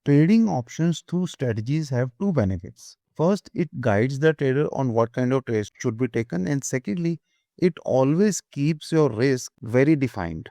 Trading options through strategies have two benefits. First, it guides the trader on what kind of trades should be taken, and secondly, it always keeps your risk very defined.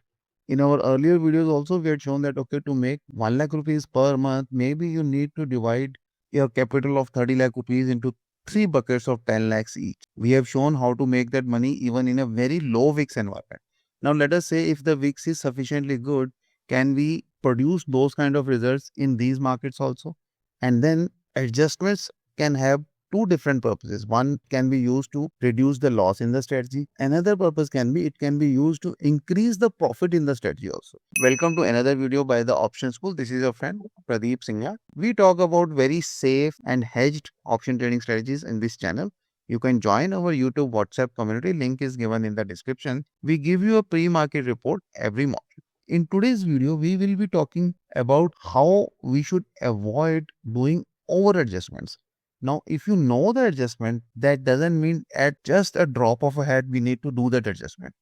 In our earlier videos also we had shown that okay, to make 1 lakh rupees per month, maybe you need to divide your capital of 30 lakh rupees into 3 buckets of 10 lakhs each. We have shown how to make that money even in a very low VIX environment. Now let us say if the VIX is sufficiently good, can we produce those kind of results in these markets also? And then adjustments can have two different purposes. One can be used to reduce the loss in the strategy. Another purpose can be, it can be used to increase the profit in the strategy also. Welcome to another video by the Option School. This is your friend Pradeep Singh. We talk about very safe and hedged option trading strategies in this channel. You can join our YouTube WhatsApp community. Link is given in the description. We give you a pre-market report every morning. In today's video, we will be talking about how we should avoid doing over adjustments. Now, if you know the adjustment, that doesn't mean at just a drop of a hat, we need to do that adjustment.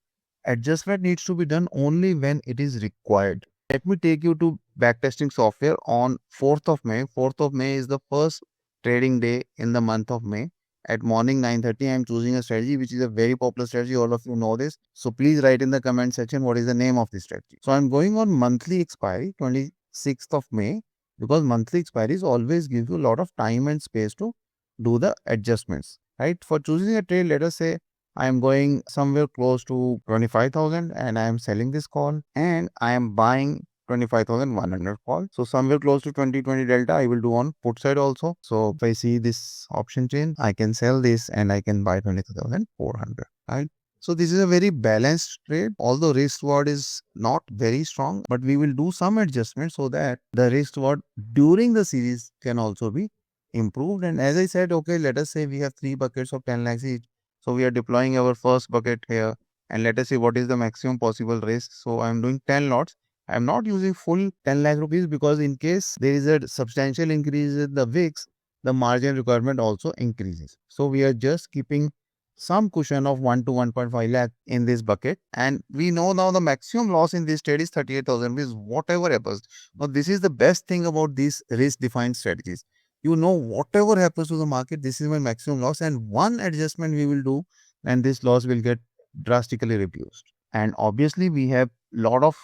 Adjustment needs to be done only when it is required. Let me take you to backtesting software on 4th of May. 4th of May is the first trading day in the month of May. At morning 9:30, I am choosing a strategy which is a very popular strategy. All of you know this. So please write in the comment section what is the name of this strategy. So I'm going on monthly expiry, 26th of May, because monthly expiries always give you a lot of time and space to do the adjustments, right? For choosing a trade, let us say I am going somewhere close to 25,000 and I am selling this call and I am buying 25,100 call. So somewhere close to 20 delta I will do on put side also. So if I see this option chain, I can sell this and I can buy 22,400, right? So this is a very balanced trade, although risk reward is not very strong, but we will do some adjustments so that the risk reward during the series can also be improved. And as I said, okay, let us say we have 3 buckets of 10 lakhs each. So we are deploying our first bucket here and let us see what is the maximum possible risk. So I am doing 10 lots. I am not using full 10 lakh rupees because in case there is a substantial increase in the VIX, the margin requirement also increases. So we are just keeping some cushion of 1 to 1.5 lakh in this bucket. And we know now the maximum loss in this trade is 38,000 rupees, whatever happens. Now this is the best thing about these risk defined strategies. You know, whatever happens to the market, this is my maximum loss, and one adjustment we will do and this loss will get drastically reduced. And obviously we have lot of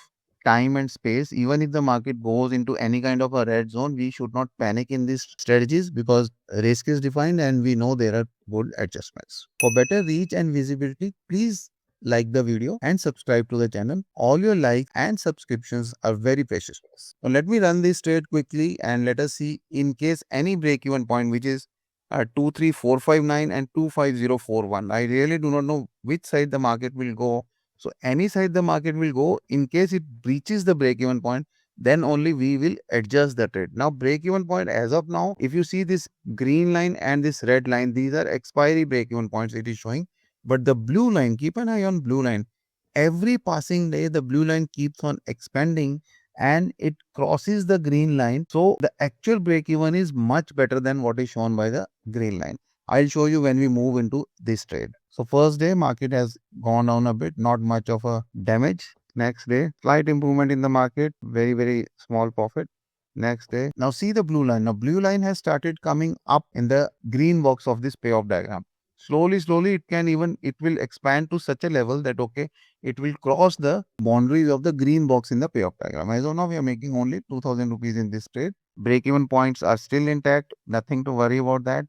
time and space. Even if the market goes into any kind of a red zone, we should not panic in these strategies because risk is defined and we know there are good adjustments. For better reach and visibility, please like the video and subscribe to the channel. All your likes and subscriptions are very precious. So let me run this trade quickly and let us see in case any break-even point, which is 23459 and 25041. I really do not know which side the market will go. So any side the market will go, in case it breaches the break-even point, then only we will adjust the trade. Now break-even point as of now, if you see this green line and this red line, these are expiry break-even points it is showing. But the blue line, keep an eye on blue line. Every passing day, the blue line keeps on expanding and it crosses the green line. So the actual break-even is much better than what is shown by the green line. I'll show you when we move into this trade. So first day, market has gone down a bit, not much of a damage. Next day, slight improvement in the market, very, very small profit. Next day, now see the blue line. Now blue line has started coming up in the green box of this payoff diagram. Slowly, it will expand to such a level that, okay, it will cross the boundaries of the green box in the payoff diagram. As of now, we are making only 2,000 rupees in this trade. Break-even points are still intact. Nothing to worry about that.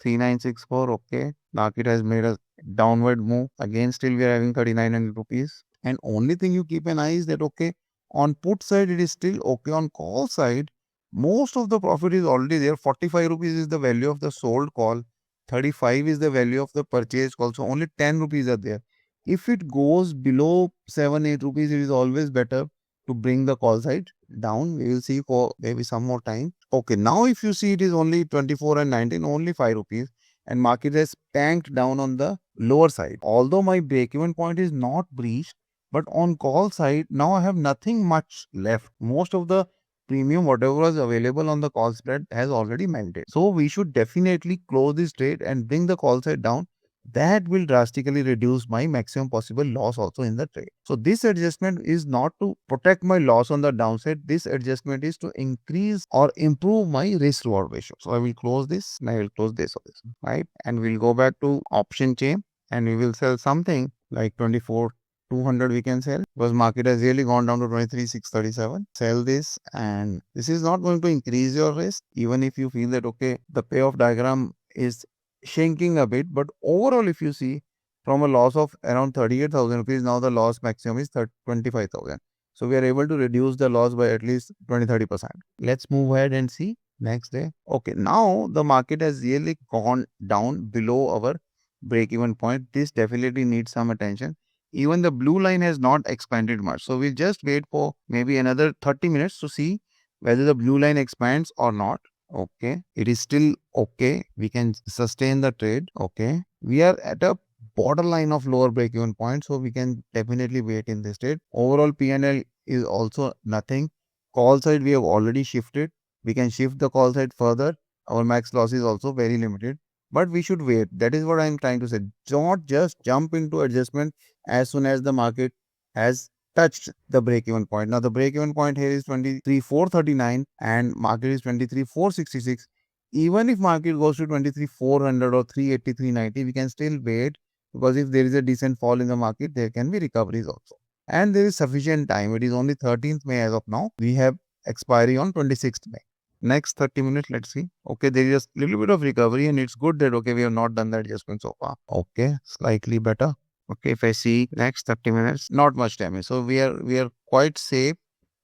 3964, okay. Market has made a downward move. Again, still we are having 3,900 rupees. And only thing you keep an eye is that, okay, on put side, it is still okay. On call side, most of the profit is already there. 45 rupees is the value of the sold call. 35 is the value of the purchase call. So only 10 rupees are there. If it goes below 7-8 rupees, it is always better to bring the call side down. We will see for maybe some more time. Okay, now if you see it is only 24 and 19, only 5 rupees. And market has tanked down on the lower side. Although my break-even point is not breached, but on call side, now I have nothing much left. Most of the premium, whatever was available on the call spread, has already melted. So we should definitely close this trade and bring the call side down that will drastically reduce my maximum possible loss also in the trade. So this adjustment is not to protect my loss on the downside. This adjustment is to increase or improve my risk reward ratio. So I will close this and I will close this, right? And we'll go back to option chain and we will sell something like 24,200 we can sell, because market has really gone down to 23,637. Sell this, and this is not going to increase your risk, even if you feel that okay, the payoff diagram is shrinking a bit, but overall if you see, from a loss of around 38,000 rupees, now the loss maximum is 25,000. So we are able to reduce the loss by at least 20-30%. Let's move ahead and see next day. Okay, now the market has really gone down below our break-even point. This definitely needs some attention. Even the blue line has not expanded much. So we'll just wait for maybe another 30 minutes to see whether the blue line expands or not. Okay, it is still okay. We can sustain the trade. Okay, we are at a borderline of lower break-even point, so we can definitely wait in this trade. Overall P&L is also nothing. Call side we have already shifted. We can shift the call side further. Our max loss is also very limited, but we should wait. That is what I am trying to say. Don't just jump into adjustment as soon as the market has touched the break-even point. Now the break-even point here is 23,439 and market is 23,466. Even if market goes to 23,400 or 380, 390, we can still wait, because if there is a decent fall in the market, there can be recoveries also. And there is sufficient time. It is only 13th May as of now. We have expiry on 26th May. Next 30 minutes, let's see. Okay, there is a little bit of recovery and it's good that okay, we have not done the adjustment so far. Okay, slightly better. Okay, if I see next 30 minutes, not much damage. So we are quite safe.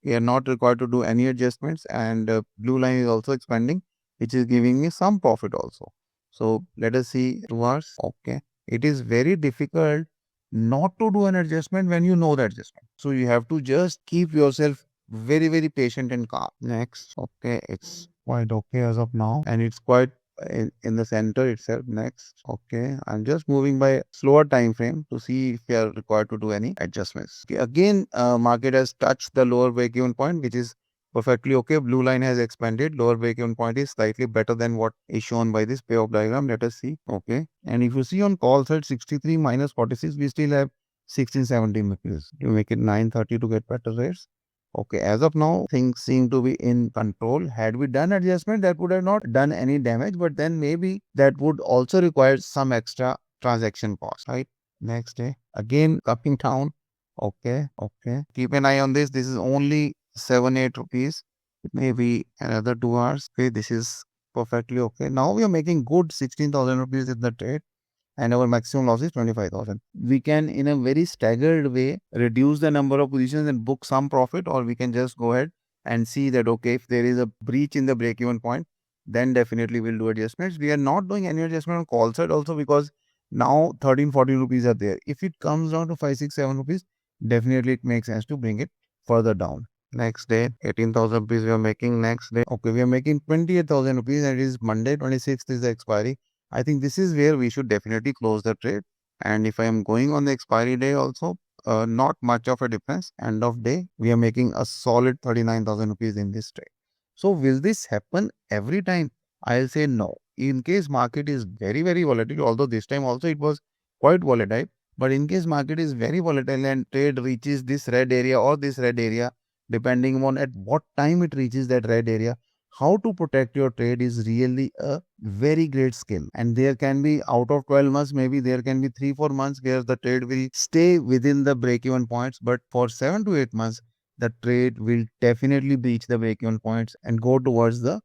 We are not required to do any adjustments, and blue line is also expanding, which is giving me some profit also. So let us see 2 hours. Okay, it is very difficult not to do an adjustment when you know the adjustment. So you have to just keep yourself very, very patient and calm. Next, okay, it's quite okay as of now, and it's quite in the center itself. Next, okay, I'm just moving by slower time frame to see if we are required to do any adjustments. Okay, again, market has touched the lower break-even point, which is perfectly okay. Blue line has expanded. Lower break-even point is slightly better than what is shown by this payoff diagram. Let us see. Okay, and if you see on call side 63 minus 46, we still have 1617 rupees. You make it 930 to get better rates. Okay, as of now, things seem to be in control. Had we done adjustment, that would have not done any damage, but then maybe that would also require some extra transaction cost, right? Next day, again coming down. Okay, okay. Keep an eye on this. This is only 7-8 rupees. Maybe another 2 hours. Okay, this is perfectly okay. Now we are making good 16,000 rupees in the trade, and our maximum loss is 25,000. We can, in a very staggered way, reduce the number of positions and book some profit, or we can just go ahead and see that, okay, if there is a breach in the break-even point, then definitely we'll do adjustments. We are not doing any adjustment on call side also, because now 13, 14 rupees are there. If it comes down to 5, 6, 7 rupees, definitely it makes sense to bring it further down. Next day, 18,000 rupees we are making. Next day, okay, we are making 28,000 rupees, and it is Monday, 26th is the expiry. I think this is where we should definitely close the trade. And if I am going on the expiry day also, not much of a difference. End of day, we are making a solid 39,000 rupees in this trade. So will this happen every time? I'll say no. In case market is very, very volatile, although this time also it was quite volatile, but in case market is very volatile and trade reaches this red area or this red area, depending on at what time it reaches that red area, how to protect your trade is really a very great skill. And there can be, out of 12 months, maybe there can be 3-4 months where the trade will stay within the break-even points. But for 7 to 8 months, the trade will definitely breach the break-even points and go towards the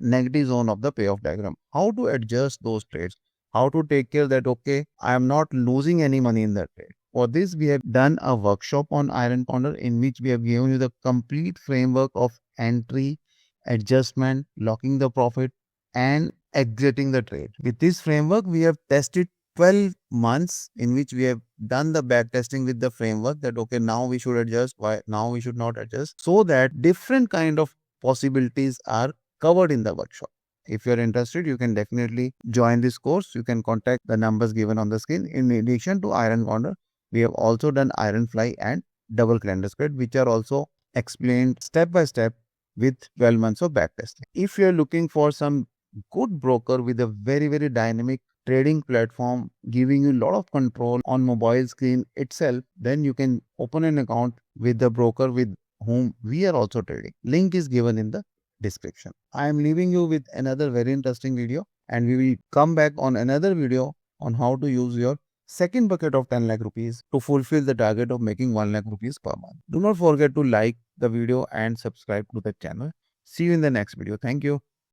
negative zone of the payoff diagram. How to adjust those trades? How to take care that, okay, I am not losing any money in that trade. For this, we have done a workshop on Iron Condor in which we have given you the complete framework of entry, adjustment, locking the profit, and exiting the trade. With this framework, we have tested 12 months in which we have done the back testing with the framework that, okay, now we should adjust, why now we should not adjust, so that different kind of possibilities are covered in the workshop. If you are interested, you can definitely join this course. You can contact the numbers given on the screen. In addition to Iron Condor, we have also done Iron Fly and double calendar spread, which are also explained step by step with 12 months of backtesting. If you are looking for some good broker with a very, very dynamic trading platform giving you a lot of control on mobile screen itself, then you can open an account with the broker with whom we are also trading. Link is given in the description. I am leaving you with another very interesting video, and we will come back on another video on how to use your second bucket of 10 lakh rupees to fulfill the target of making 1 lakh rupees per month. Do not forget to like the video and subscribe to the channel. See you in the next video. Thank you.